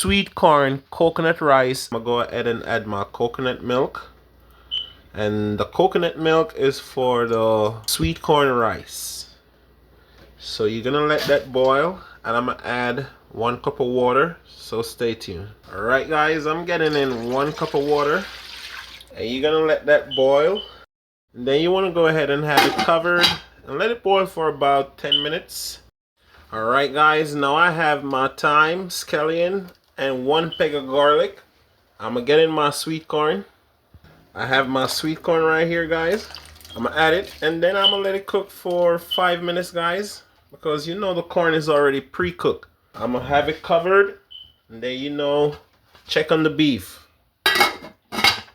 sweet corn coconut rice. I'm gonna go ahead and add my coconut milk. And the coconut milk is for the sweet corn rice. So you're gonna let that boil, and I'm gonna add 1 cup of water, so stay tuned. Alright guys, I'm getting in 1 cup of water, and you're gonna let that boil. And then you want to go ahead and have it covered and let it boil for about 10 minutes. Alright guys, now I have my thyme, scallion, and 1 peg of garlic. I'm gonna get in my sweet corn. I have my sweet corn right here guys. I'm gonna add it, and then I'm gonna let it cook for 5 minutes guys, because you know the corn is already pre-cooked. I'm gonna have it covered, and then you know, check on the beef.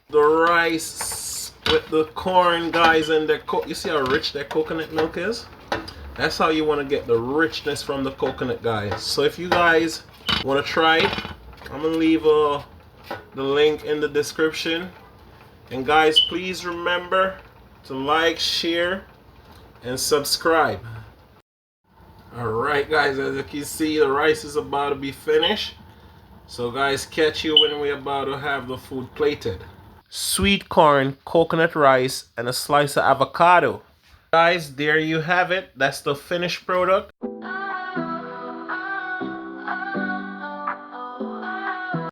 The rice with the corn guys, and you see how rich that coconut milk is? That's how you want to get the richness from the coconut guys. So if you guys want to try it, I'm gonna leave the link in the description. And guys, please remember to like, share, and subscribe. Alright guys, as you can see, the rice is about to be finished. So guys, catch you when we're about to have the food plated. Sweet corn, coconut rice, and a slice of avocado. Guys, there you have it. That's the finished product.